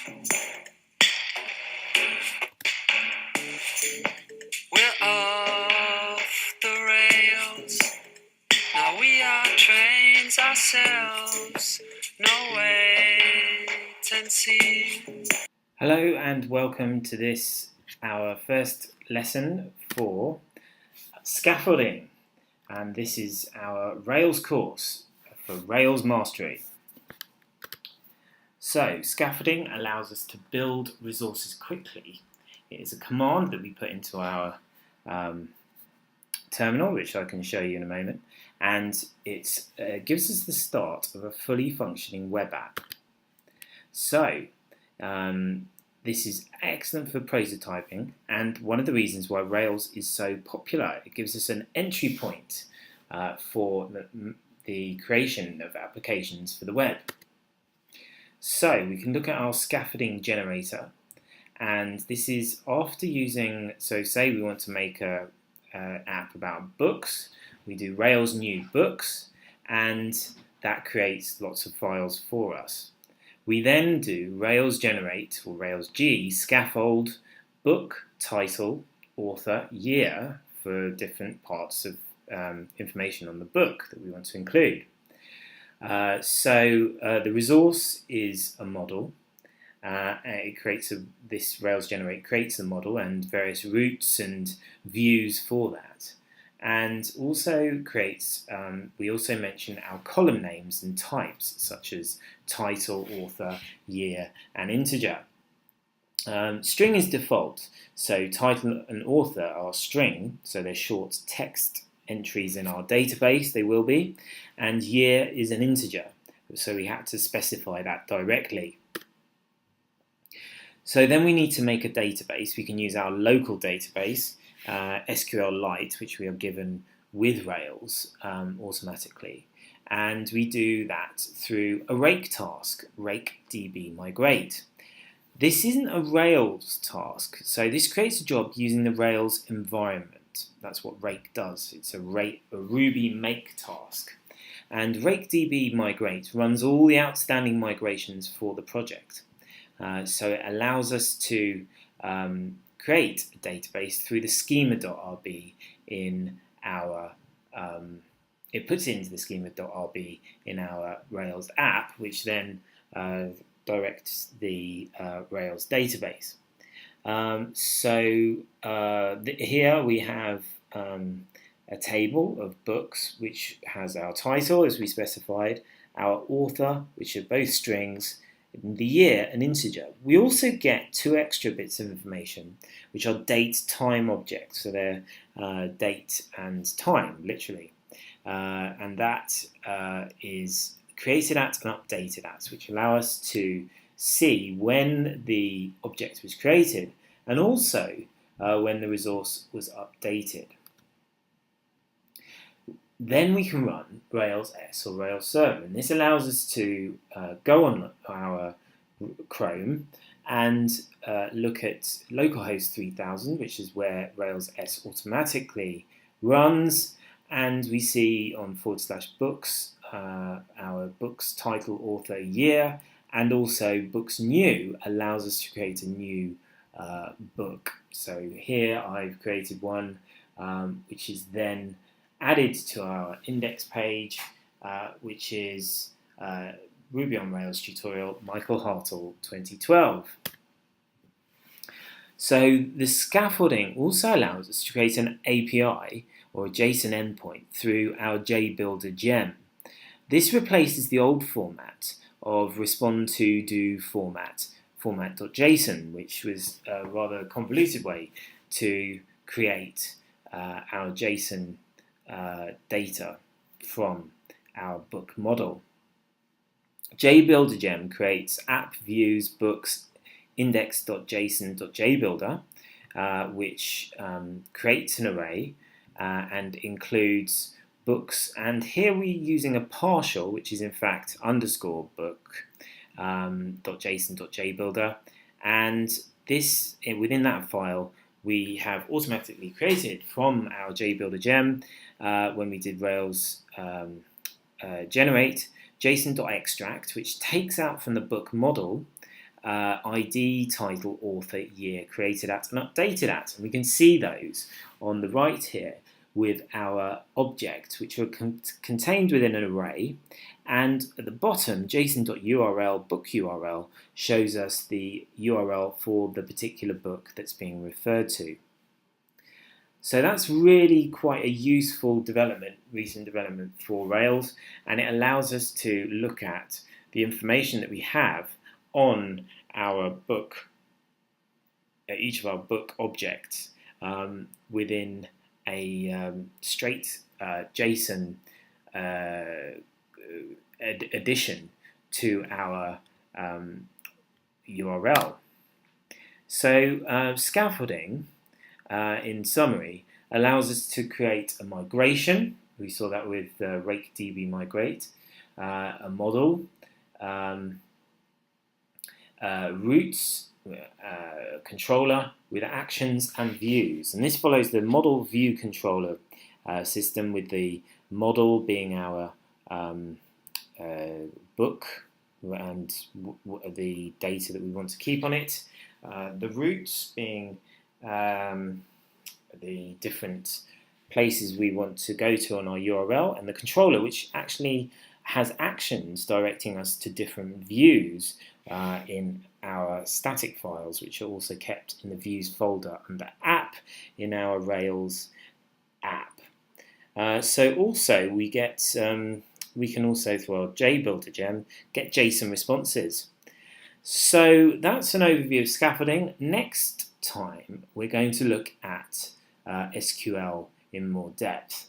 We're off the rails. Now we are trains ourselves. No wait and see. Hello and welcome to this, our first lesson for scaffolding. And this is our Rails course for Rails Mastery. So, scaffolding allows us to build resources quickly. It is a command that we put into our terminal, which I can show you in a moment, and it gives us the start of a fully functioning web app. So, this is excellent for prototyping, and one of the reasons why Rails is so popular. It gives us an entry point for the creation of applications for the web. So we can look at our scaffolding generator, and this is after using, so say we want to make an app about books, we do Rails new books, and that creates lots of files for us. We then do Rails generate, or Rails G, scaffold, book, title, author, year for different parts of information on the book that we want to include. The resource is a model. It creates this Rails generate creates a model and various routes and views for that, and also creates. We also mention our column names and types such as title, author, year, and integer. String is default, so title and author are string, so they're short text entries in our database, they will be, and year is an integer, so we had to specify that directly. So then we need to make a database. We can use our local database, SQLite, which we are given with Rails automatically, and we do that through a rake task, rake db migrate. This isn't a Rails task, so this creates a job using the Rails environment. That's what rake does. It's a Ruby make task. And rakedb migrate runs all the outstanding migrations for the project. So it allows us to create a database through the schema.rb in our, it puts into the schema.rb in our Rails app, which then directs the Rails database. Here we have a table of books which has our title as we specified, our author, which are both strings, the year an integer. We also get two extra bits of information which are date time objects, so they're date and time literally, and that is created at and updated at, which allow us to see when the object was created and also when the resource was updated. Then we can run Rails S or Rails Server, and this allows us to go on our Chrome and look at localhost 3000, which is where Rails S automatically runs, and we see on /books our books title, author, year, and also books new allows us to create a new book. So here I've created one which is then added to our index page, which is Ruby on Rails tutorial Michael Hartle 2012. So the scaffolding also allows us to create an API or a JSON endpoint through our JBuilder gem. This replaces the old format of respond to do format.json, which was a rather convoluted way to create our JSON data from our book model. JBuilder gem creates app views books index.json.jbuilder, which creates an array and includes books, and here we're using a partial, which is in fact underscore book .json.jbuilder, and this within that file we have automatically created from our JBuilder gem when we did Rails generate JSON.extract, which takes out from the book model ID, title, author, year, created at, and updated at. And we can see those on the right here with our objects, which are contained within an array. And at the bottom, json.url book URL shows us the URL for the particular book that's being referred to. So that's really quite a useful development, recent development for Rails, and it allows us to look at the information that we have on our book, each of our book objects, within a straight JSON addition to our URL. So scaffolding, in summary, allows us to create a migration. We saw that with RakeDB migrate, a model, routes, controller with actions and views. And this follows the model view controller system, with the model being our book and the data that we want to keep on it, the routes being the different places we want to go to on our URL, and the controller, which actually has actions directing us to different views in our static files, which are also kept in the views folder under app in our Rails app. So also we get we can also, through our JBuilder gem, get JSON responses. So that's an overview of scaffolding. Next time we're going to look at SQL in more depth.